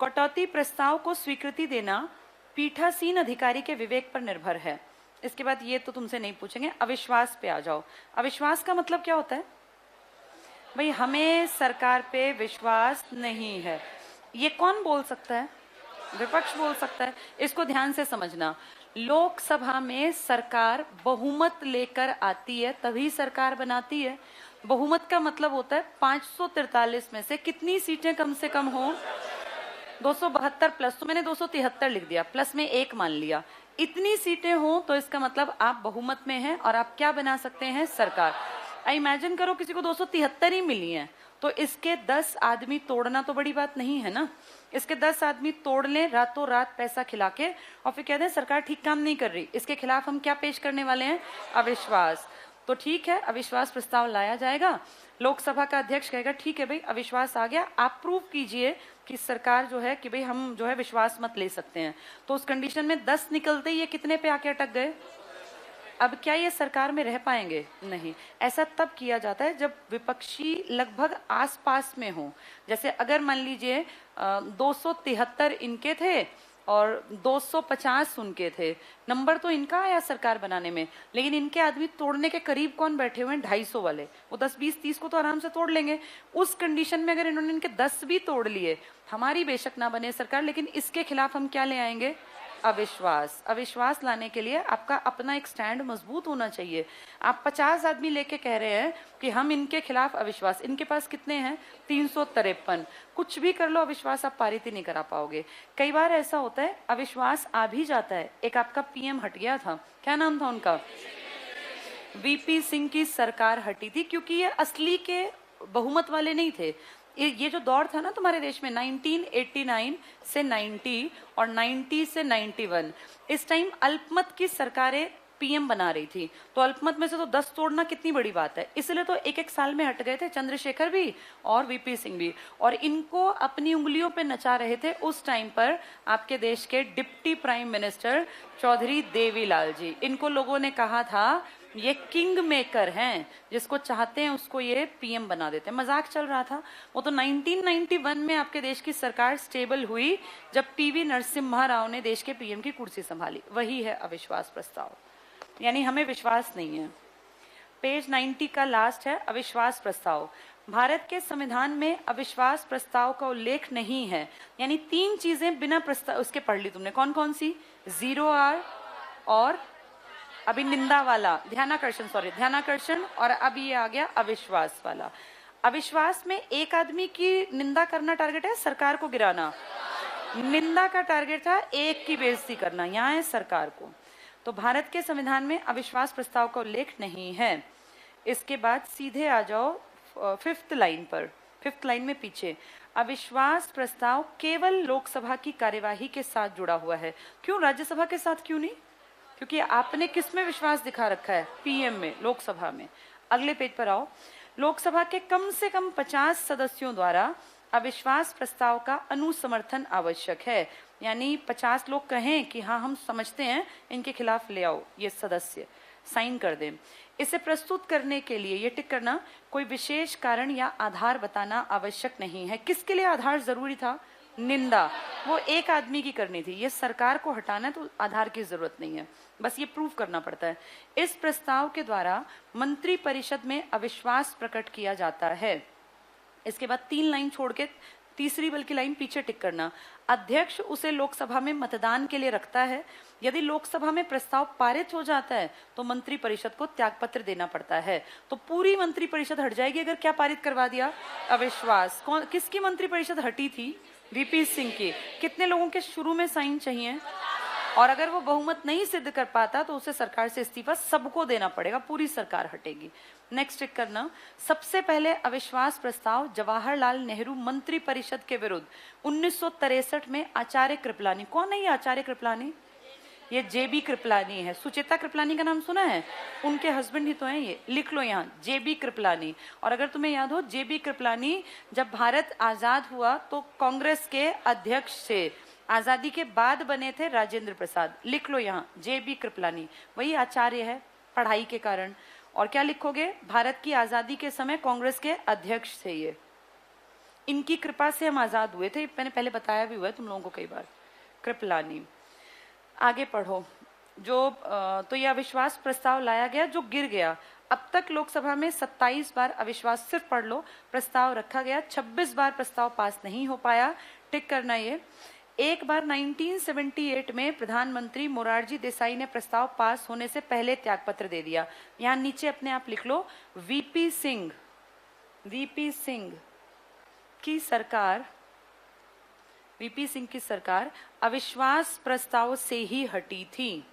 कटौती प्रस्ताव को स्वीकृति देना पीठासीन अधिकारी के विवेक पर निर्भर है। इसके बाद ये तो तुमसे नहीं पूछेंगे, अविश्वास पे आ जाओ। अविश्वास का मतलब क्या होता है? भाई हमें सरकार पे विश्वास नहीं है, ये कौन बोल सकता है? विपक्ष बोल सकता है। इसको ध्यान से समझना, लोकसभा में सरकार बहुमत लेकर आती है तभी सरकार बनाती है। बहुमत का मतलब होता है 543 में से कितनी सीटें कम से कम हो? 272 प्लस, तो मैंने 273 लिख दिया, प्लस में 1 मान लिया। इतनी सीटें हो तो इसका मतलब आप बहुमत में हैं और आप क्या बना सकते हैं? सरकार। इमेजिन करो किसी को 273 ही मिली हैं, तो इसके 10 आदमी तोड़ना तो बड़ी बात नहीं है ना। इसके 10 आदमी तोड़ लें रातों रात पैसा खिला के, और फिर कह दें सरकार ठीक काम नहीं कर रही, इसके खिलाफ हम क्या पेश करने वाले हैं? अविश्वास। तो ठीक है, अविश्वास प्रस्ताव लाया जाएगा। लोकसभा का अध्यक्ष कहेगा ठीक है भाई, अविश्वास आ गया, आप प्रूव कीजिए कि सरकार जो है कि भाई हम जो है विश्वास मत ले सकते हैं, तो उस कंडीशन में 10 निकलते ही ये कितने पे आके अटक गए? अब क्या ये सरकार में रह पाएंगे? नहीं। ऐसा तब किया जाता है जब विपक्षी लगभग आसपास में हो। जैसे अगर मान लीजिए 273 इनके थे और 250 उनके थे, नंबर तो इनका आया सरकार बनाने में, लेकिन इनके आदमी तोड़ने के करीब कौन बैठे हुए हैं? 250 वाले। वो 10 20 30 को तो आराम से तोड़ लेंगे। उस कंडीशन में अगर इन्होंने इनके 10 भी तोड़ लिए, हमारी बेशक ना बने सरकार, लेकिन इसके खिलाफ हम क्या ले आएंगे? अविश्वास। अविश्वास लाने के लिए आपका अपना एक स्टैंड मजबूत होना चाहिए। आप 50 आदमी लेके कह रहे हैं कि हम इनके खिलाफ अविश्वास, इनके पास कितने हैं? 353। कुछ भी कर लो, अविश्वास आप पारित ही नहीं करा पाओगे। कई बार ऐसा होता है अविश्वास आ भी जाता है। एक आपका पीएम हट गया था, क्या नाम था उनका? वीपी सिंह की सरकार हटी थी क्योंकि ये असली के बहुमत वाले नहीं थे। ये जो दौर था ना तुम्हारे देश में 1989 से 90 और 90 से 91, इस टाइम अल्पमत की सरकारें पीएम बना रही थी, तो अल्पमत में से तो 10 तोड़ना कितनी बड़ी बात है। इसलिए तो एक एक साल में हट गए थे चंद्रशेखर भी और वीपी सिंह भी, और इनको अपनी उंगलियों पे नचा रहे थे उस टाइम पर आपके देश के deputy prime minister Chaudhary Devilal ji. इनको लोगों ने कहा था ये किंग मेकर हैं, जिसको चाहते हैं उसको ये पीएम बना देते हैं। मजाक चल रहा था। वो तो 1991 में आपके देश की सरकार स्टेबल हुई जब पीवी नरसिम्हा राव ने देश के पीएम की कुर्सी संभाली। वही है अविश्वास प्रस्ताव, यानी हमें विश्वास नहीं है। पेज 90 का लास्ट है अविश्वास प्रस्ताव। भारत के संविधान में अविश्वास प्रस्ताव का उल्लेख नहीं है, यानी 3 चीजें बिना प्रस्ताव उसके पढ़ ली तुमने। कौन कौन सी? 0R और अभी निंदा वाला, ध्यानाकर्षण, और अभी ये आ गया अविश्वास वाला। अविश्वास में एक आदमी की निंदा करना टारगेट है, सरकार को गिराना। निंदा का टारगेट था एक की बेइज्जती करना, यहाँ है सरकार को। तो भारत के संविधान में अविश्वास प्रस्ताव का उल्लेख नहीं है। इसके बाद सीधे आ जाओ 5th लाइन पर, 5th लाइन में पीछे, अविश्वास प्रस्ताव केवल लोकसभा की कार्यवाही के साथ जुड़ा हुआ है। क्यों राज्यसभा के साथ क्यों नहीं? क्योंकि आपने किस में विश्वास दिखा रखा है? पीएम में, लोकसभा में। अगले पेज पर आओ। लोकसभा के कम से कम 50 सदस्यों द्वारा अविश्वास प्रस्ताव का अनुसमर्थन आवश्यक है, यानी 50 लोग कहें कि हाँ हम समझते हैं, इनके खिलाफ ले आओ, ये सदस्य साइन कर दें। इसे प्रस्तुत करने के लिए ये टिक करना, कोई विशेष कारण या आधार बताना आवश्यक नहीं है। किसके लिए आधार जरूरी था? निंदा, वो एक आदमी की करनी थी। ये सरकार को हटाना है तो आधार की जरूरत नहीं है, बस ये प्रूफ करना पड़ता है। इस प्रस्ताव के द्वारा मंत्री परिषद में अविश्वास प्रकट किया जाता है। इसके बाद 3 लाइन छोड़ के तीसरी बल्कि लाइन पीछे टिक करना, अध्यक्ष उसे लोकसभा में मतदान के लिए रखता है। यदि लोकसभा में प्रस्ताव पारित हो जाता है तो मंत्री परिषद को त्यागपत्र देना पड़ता है। तो पूरी मंत्री परिषद हट जाएगी अगर क्या पारित करवा दिया? अविश्वास। कौन किसकी मंत्री परिषद हटी थी? वीपी सिंह की। कितने लोगों के शुरू में साइन चाहिए? और अगर वो बहुमत नहीं सिद्ध कर पाता तो उसे सरकार से इस्तीफा सबको देना पड़ेगा, पूरी सरकार हटेगी। नेक्स्ट टिक करना, सबसे पहले अविश्वास प्रस्ताव जवाहरलाल नेहरू मंत्री परिषद के विरुद्ध 1963 में आचार्य कृपलानी। कौन है ये आचार्य कृपलानी? ये जेबी कृपलानी है। सुचेता कृपलानी का नाम सुना है? उनके हस्बैंड ही तो हैं ये, लिख लो यहाँ, जेबी कृपलानी। और अगर तुम्हें याद हो, जेबी कृपलानी जब भारत आजाद हुआ तो कांग्रेस के अध्यक्ष थे, आजादी के बाद बने थे राजेंद्र प्रसाद। लिख लो यहाँ, जेबी कृपलानी। वही आचार्य है पढ़ाई के कारण। और क्या लिखोगे? भारत की आजादी के समय कांग्रेस के अध्यक्ष थे ये। इनकी कृपा से हम आजाद हुए थे, मैंने पहले बताया भी हुआ है तुम लोगों को कई बार। कृपलानी। आगे पढ़ो। तो यह अविश्वास प्रस्ताव लाया गया जो गिर गया। अब तक लोकसभा में 27 बार अविश्वास, सिर्फ पढ़ लो, प्रस्ताव रखा गया। 26 बार प्रस्ताव पास नहीं हो पाया। टिक करना ये। एक बार 1978 में प्रधानमंत्री मोरारजी देसाई ने प्रस्ताव पास होने से पहले त्यागपत्र दे दिया। यहाँ नीचे अपने आप लिख लो, वीपी सिंह की सरकार अविश्वास प्रस्ताव से ही हटी थी।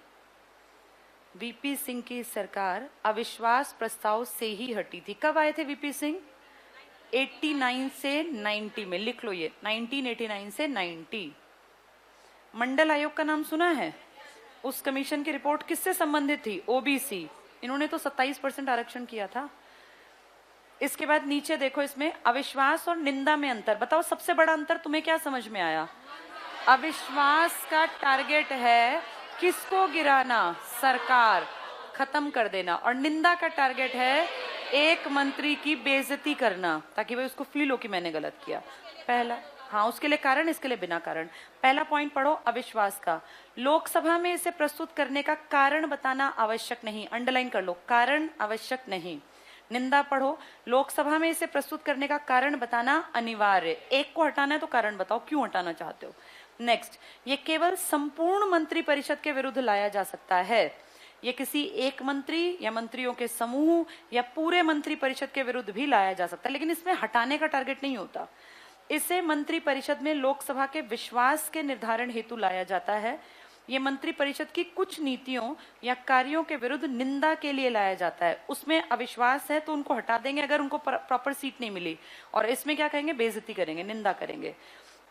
वीपी सिंह की सरकार अविश्वास प्रस्ताव से ही हटी थी। कब आए थे वीपी सिंह? 89 से 90 में। लिख लो ये, 1989 से 90। मंडल आयोग का नाम सुना है? उस कमीशन की रिपोर्ट किससे संबंधित थी? ओबीसी। इन्होंने तो 27% आरक्षण किया था। इसके बाद नीचे देखो, इसमें अविश्वास और निंदा में अंतर। बताओ सबसे बड़ा अंतर तुम्हें क्या समझ में आया? अविश्वास का टारगेट है किसको गिराना? सरकार, खत्म कर देना। और निंदा का टारगेट है एक मंत्री की बेइज्जती करना, ताकि भाई उसको फील हो कि मैंने गलत किया। पहला, हाँ, उसके लिए कारण, इसके लिए बिना कारण। पहला पॉइंट पढ़ो अविश्वास का। लोकसभा में इसे प्रस्तुत करने का कारण बताना आवश्यक नहीं, अंडरलाइन कर लो, कारण आवश्यक नहीं। निंदा पढ़ो, लोकसभा में इसे प्रस्तुत करने का कारण बताना अनिवार्य। एक को हटाना है तो कारण बताओ, क्यों हटाना चाहते हो। नेक्स्ट, ये केवल संपूर्ण मंत्री परिषद के विरुद्ध लाया जा सकता है। ये किसी एक मंत्री या मंत्रियों के समूह या पूरे मंत्री परिषद के विरुद्ध भी लाया जा सकता है, लेकिन इसमें हटाने का टारगेट नहीं होता। इसे मंत्री परिषद में लोकसभा के विश्वास के निर्धारण हेतु लाया जाता है। ये मंत्री परिषद की कुछ नीतियों या कार्यों के विरुद्ध निंदा के लिए लाया जाता है। उसमें अविश्वास है तो उनको हटा देंगे अगर उनको प्रॉपर सीट नहीं मिली, और इसमें क्या कहेंगे? बेइज्जती करेंगे, निंदा करेंगे।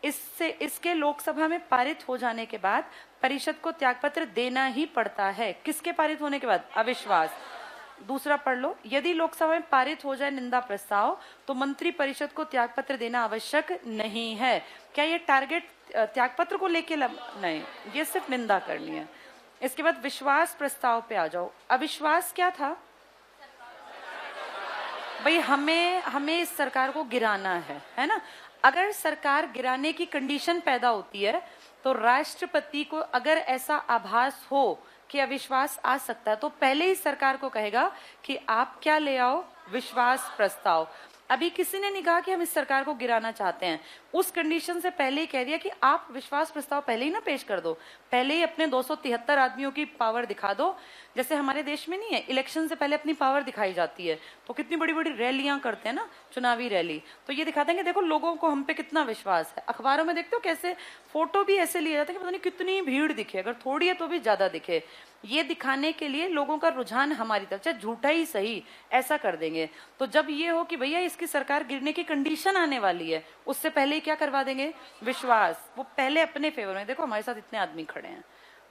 इसके लोकसभा में पारित हो जाने के बाद परिषद को त्यागपत्र देना ही पड़ता है। किसके पारित होने के बाद? अविश्वास। दूसरा पढ़ लो, यदि लोकसभा में पारित हो जाए निंदा प्रस्ताव तो मंत्री परिषद को त्यागपत्र देना आवश्यक नहीं है। क्या ये टारगेट त्यागपत्र को लेके नहीं, ये सिर्फ निंदा करनी है। इसके बाद विश्वास प्रस्ताव पे आ जाओ। अविश्वास क्या था भाई? हमें इस सरकार को गिराना है ना। अगर सरकार गिराने की कंडीशन पैदा होती है तो राष्ट्रपति को अगर ऐसा आभास हो कि अविश्वास आ सकता है तो पहले ही सरकार को कहेगा कि आप क्या ले आओ? विश्वास प्रस्ताव। अभी किसी ने नहीं कहा कि हम इस सरकार को गिराना चाहते हैं, उस कंडीशन से पहले ही कह दिया कि आप विश्वास प्रस्ताव पहले ही ना पेश कर दो, पहले ही अपने 273 आदमियों की पावर दिखा दो। जैसे हमारे देश में नहीं है, इलेक्शन से पहले अपनी पावर दिखाई जाती है, तो कितनी बड़ी बड़ी रैलियां करते हैं ना, चुनावी रैली, तो ये दिखाते हैं कि देखो लोगों को हम पे कितना विश्वास है। अखबारों में देखते हो कैसे फोटो भी ऐसे लिए जाते हैं कि पता नहीं कितनी भीड़ दिखे, अगर थोड़ी है तो भी ज्यादा दिखे। ये दिखाने के लिए लोगों का रुझान हमारी तरफ, चाहे झूठा ही सही, ऐसा कर देंगे। तो जब ये हो कि भैया इसकी सरकार गिरने की कंडीशन आने वाली है, उससे पहले ही क्या करवा देंगे? विश्वास। वो पहले अपने फेवर में, देखो हमारे साथ इतने आदमी खड़े हैं,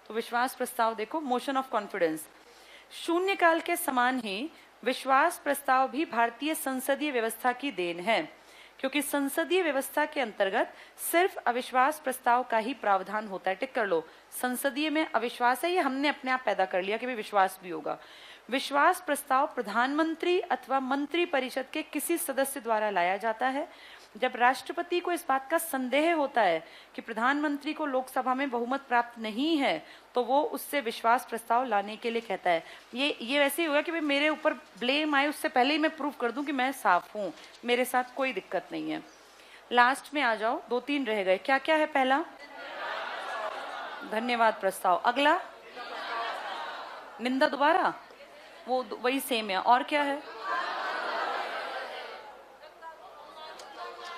तो विश्वास प्रस्ताव देखो, मोशन ऑफ कॉन्फिडेंस। शून्यकाल के समान ही विश्वास प्रस्ताव भी भारतीय संसदीय व्यवस्था की देन है, क्योंकि संसदीय व्यवस्था के अंतर्गत सिर्फ अविश्वास प्रस्ताव का ही प्रावधान होता है। टिक कर लो, संसदीय में अविश्वास है, ये हमने अपने आप पैदा कर लिया कि भाई विश्वास भी होगा। विश्वास प्रस्ताव प्रधानमंत्री अथवा मंत्री परिषद के किसी सदस्य द्वारा लाया जाता है। जब राष्ट्रपति को इस बात का संदेह होता है कि प्रधानमंत्री को लोकसभा में बहुमत प्राप्त नहीं है तो वो उससे विश्वास प्रस्ताव लाने के लिए कहता है। ये वैसे ही होगा कि भाई मेरे ऊपर ब्लेम आए उससे पहले ही मैं प्रूव कर दूं कि मैं साफ हूं, मेरे साथ कोई दिक्कत नहीं है। लास्ट में आ जाओ, 2-3 रह गए। क्या क्या है? पहला धन्यवाद प्रस्ताव, अगला निंदा दोबारा, वो वही सेम है। और क्या है?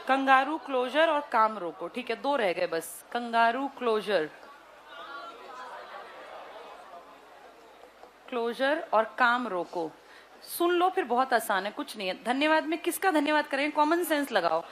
कंगारू क्लोजर और काम रोको। ठीक है, 2 रह गए बस, कंगारू क्लोजर और काम रोको। सुन लो फिर, बहुत आसान है, कुछ नहीं है। धन्यवाद में किसका धन्यवाद करेंगे? कॉमन सेंस लगाओ।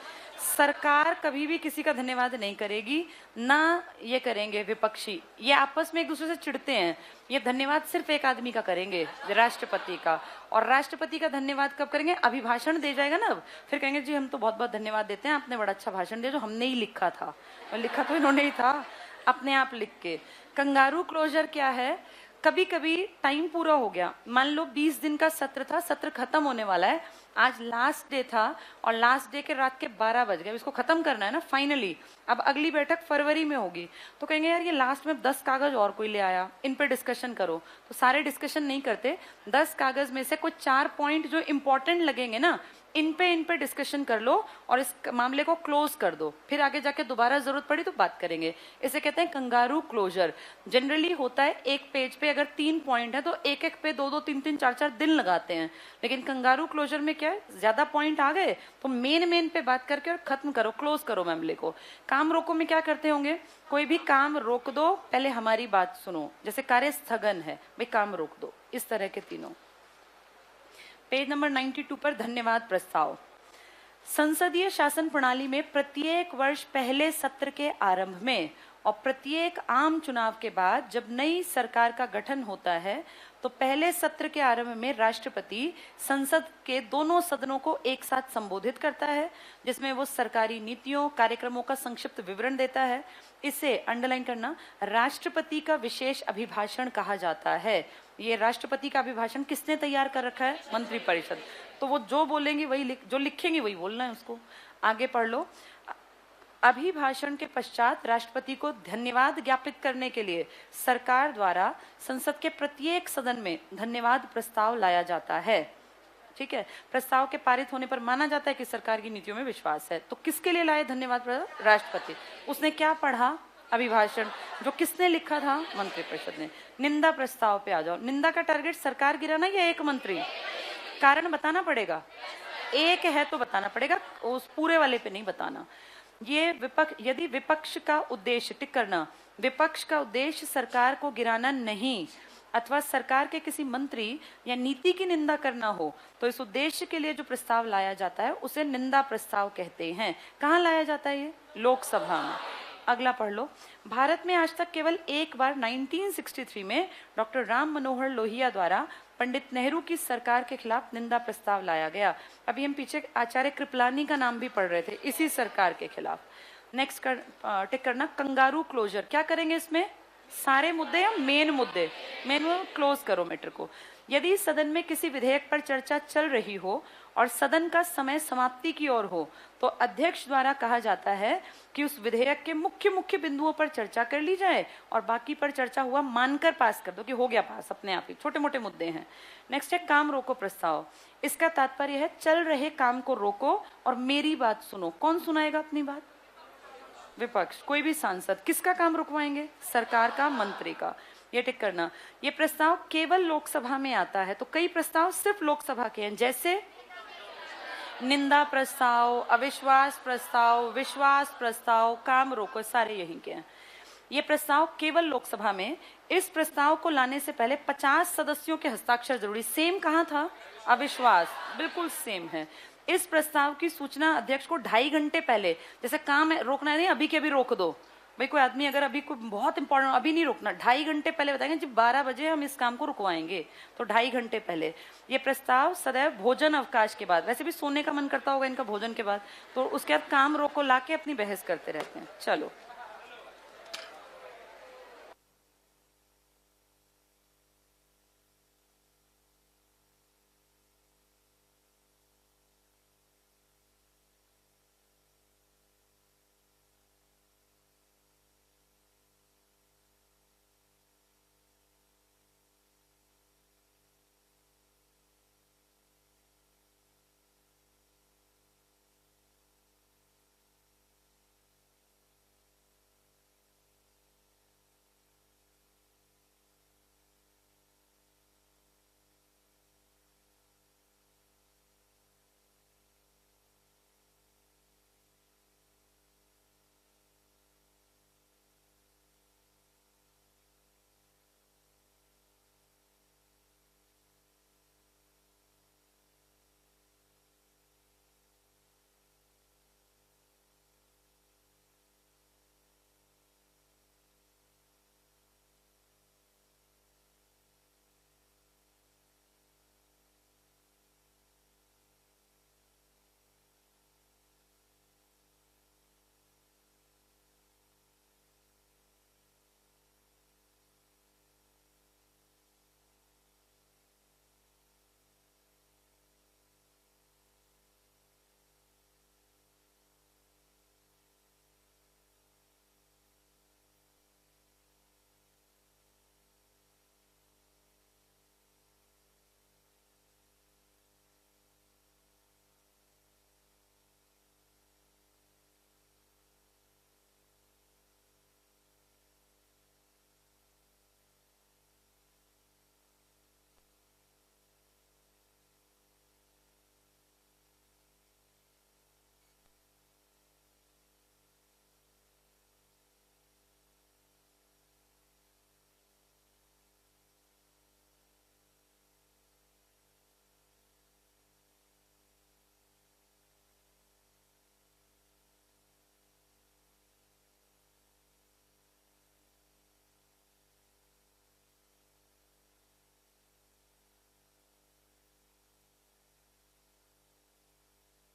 सरकार कभी भी किसी का धन्यवाद नहीं करेगी, ना ये करेंगे विपक्षी, ये आपस में एक दूसरे से चिढ़ते हैं। ये धन्यवाद सिर्फ एक आदमी का करेंगे, राष्ट्रपति का। और राष्ट्रपति का धन्यवाद कब करेंगे? अभिभाषण दे जाएगा ना, फिर कहेंगे जी हम तो बहुत बहुत धन्यवाद देते हैं, आपने बड़ा अच्छा भाषण दिया जो हमने ही लिखा था, और लिखा तो इन्होंने ही था अपने आप लिख के। कंगारू क्लोजर क्या है? कभी कभी टाइम पूरा हो गया, मान लो 20 दिन का सत्र था, सत्र खत्म होने वाला है, आज लास्ट डे था और लास्ट डे के रात के 12 बज गए, इसको खत्म करना है ना फाइनली। अब अगली बैठक फरवरी में होगी, तो कहेंगे यार ये लास्ट में 10 कागज और कोई ले आया, इन पे डिस्कशन करो। तो सारे डिस्कशन नहीं करते, 10 कागज में से कुछ 4 पॉइंट जो इंपॉर्टेंट लगेंगे ना, इन पे डिस्कशन कर लो और इस मामले को क्लोज कर दो, फिर आगे जाके दोबारा जरूरत पड़ी तो बात करेंगे। इसे कहते हैं कंगारू क्लोजर। जनरली होता है एक पेज पे अगर 3 पॉइंट है तो एक एक पे 2-2, 3-3, 4-4 दिन लगाते हैं, लेकिन कंगारू क्लोजर में क्या है, ज्यादा पॉइंट आ गए तो मेन पे बात करके और खत्म करो, क्लोज करो मामले को। काम रोको में क्या करते होंगे? कोई भी काम रोक दो, पहले हमारी बात सुनो, जैसे कार्य स्थगन है, भाई काम रोक दो, इस तरह के तीनों। पेज नंबर 92 पर धन्यवाद प्रस्ताव। संसदीय शासन प्रणाली में प्रत्येक वर्ष पहले सत्र के आरंभ में और प्रत्येक आम चुनाव के बाद जब नई सरकार का गठन होता है तो पहले सत्र के आरंभ में राष्ट्रपति संसद के दोनों सदनों को एक साथ संबोधित करता है, जिसमें वो सरकारी नीतियों कार्यक्रमों का संक्षिप्त विवरण देता है। इसे अंडरलाइन करना, राष्ट्रपति का विशेष अभिभाषण कहा जाता है। ये राष्ट्रपति का अभिभाषण किसने तैयार कर रखा है? मंत्रिपरिषद। तो वो जो बोलेंगे वही जो लिखेंगे वही बोलना है उसको। आगे पढ़ लो। अभिभाषण के पश्चात राष्ट्रपति को धन्यवाद ज्ञापित करने के लिए सरकार द्वारा संसद के प्रत्येक सदन में धन्यवाद प्रस्ताव लाया जाता है। ठीक है, प्रस्ताव के पारित होने पर माना जाता है कि सरकार की नीतियों में विश्वास है। तो किसके लिए लाए धन्यवाद प्रस्ताव? राष्ट्रपति। उसने क्या पढ़ा? अभिभाषण, जो किसने लिखा था? मंत्रिपरिषद ने। निंदा प्रस्ताव पे आ जाओ। निंदा का टारगेट सरकार गिराना या एक मंत्री? कारण बताना पड़ेगा। एक है तो बताना पड़ेगा, उस पूरे वाले पे नहीं बताना। ये यदि विपक्ष का उद्देश्य, टिक करना, विपक्ष का उद्देश्य सरकार को गिराना नहीं अथवा सरकार के किसी मंत्री या नीति की निंदा करना हो तो इस उद्देश्य के लिए जो प्रस्ताव लाया जाता है उसे निंदा प्रस्ताव कहते हैं। कहाँ लाया जाता है ये? लोकसभा में। अगला पढ़ लो। भारत में आज तक केवल एक बार 1963 में डॉक्टर राम मनोहर लोहिया द्वारा पंडित नेहरू की सरकार के खिलाफ निंदा प्रस्ताव लाया गया। अभी हम पीछे आचार्य कृपलानी का नाम भी पढ़ रहे थे, इसी सरकार के खिलाफ। नेक्स्ट टिक करना, कंगारू क्लोजर। क्या करेंगे इसमें? सारे मुद्दे या मेन मुद्दे? मेन क्लोज करो मैटर को। यदि सदन में किसी विधेयक पर चर्चा चल रही हो और सदन का समय समाप्ति की ओर हो तो अध्यक्ष द्वारा कहा जाता है कि उस विधेयक के मुख्य मुख्य बिंदुओं पर चर्चा कर ली जाए और बाकी पर चर्चा हुआ मानकर पास कर दो कि हो गया पास अपने आप ही, छोटे मोटे मुद्दे हैं। नेक्स्ट है काम रोको प्रस्ताव। इसका तात्पर्य है चल रहे काम को रोको और मेरी बात सुनो। कौन सुनाएगा अपनी बात? विपक्ष, कोई भी सांसद। किसका काम रुकवाएंगे? सरकार का, मंत्री का। ये टिक करना। ये प्रस्ताव केवल लोकसभा में आता है, तो कई प्रस्ताव सिर्फ लोकसभा के हैं, जैसे निंदा प्रस्ताव, अविश्वास प्रस्ताव, विश्वास प्रस्ताव, काम रोको, सारे यहीं के हैं। ये प्रस्ताव केवल लोकसभा में। इस प्रस्ताव को लाने से पहले 50 सदस्यों के हस्ताक्षर जरूरी। सेम कहाँ था? अविश्वास, बिल्कुल सेम है। इस प्रस्ताव की सूचना अध्यक्ष को 2.5 घंटे पहले, जैसे काम रोकना है नहीं, अभी के अभी रोक दो भाई, कोई आदमी अगर अभी कोई बहुत इंपॉर्टेंट, अभी नहीं रोकना, 2.5 घंटे पहले बताएंगे जब 12 बजे हम इस काम को रुकवाएंगे, तो 2.5 घंटे पहले। ये प्रस्ताव सदैव भोजन अवकाश के बाद, वैसे भी सोने का मन करता होगा इनका भोजन के बाद, तो उसके बाद काम रोको ला के अपनी बहस करते रहते हैं। चलो